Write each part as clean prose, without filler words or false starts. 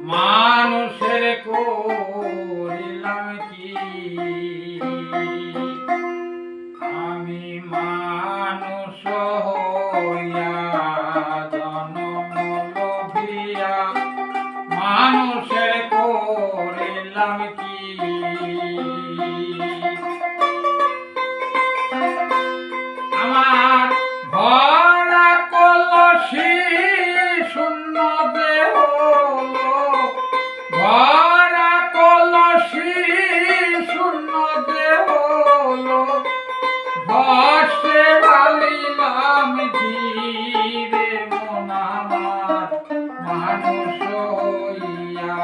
মানুষের করিলাম কি আমি মানুষ হইয়া জনম লভিয়া মানুষের করিলাম কি আমার ভরা কলসি শূন্য দেহ ভরা কলসি শূন্য দেহ ভস্মে ঢালিলাম ধীরে মন আমার মানুষ হইয়া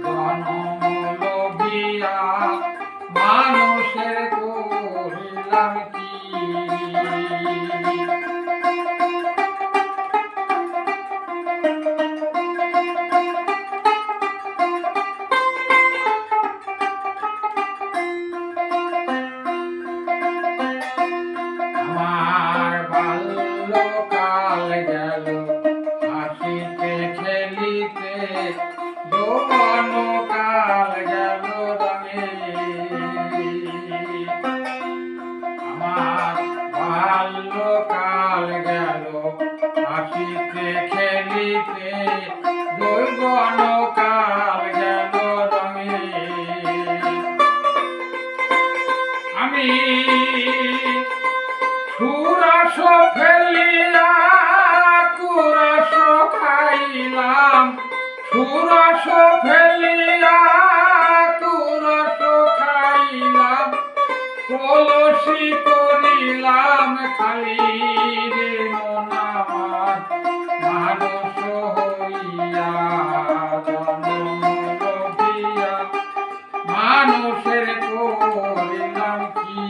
জনম লভিয়া মানুষের করিলাম কি আমার বাল্যকাল গেল হাসিতে খেলিতে যৌবনকাল গেল রঙে আমার বাল্যকাল গেল হাসিতে খেলিতে যৌবনকাল গেল রঙে আমি সুরস ফেলিয়া কুরস খাইলাম সুরস ফেলিয়া কুরস খাইলাম কলসি করিলাম খালি রে মন আমার মানুষ হইয়া জনম লভিয়া মানুষের করিলাম কি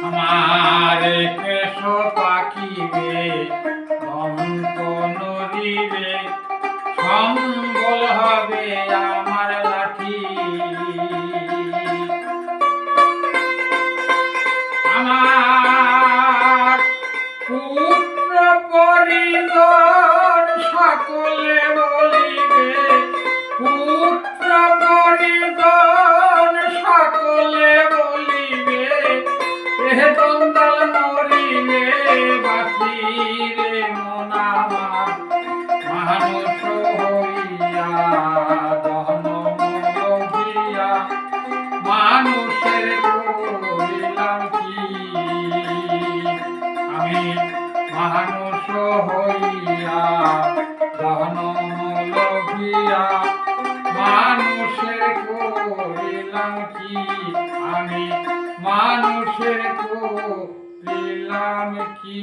আমার কেশ পাখিবে অন্ত নদীবে সম্বল হবে আমার লাঠি আমার পুত্র পরিজন সকলে বলিবে পুত্র পরিজন সকলে বলিবে দন্দাল মরিলে বাসি রে মন আমার মানুষ হইয়া জনম লভিয়া মানুষের করিলাম কি আমি মানুষ হইয়া জনম লভিয়া মানুষের করিলাম কি আমি মানুষের করিলাম কি।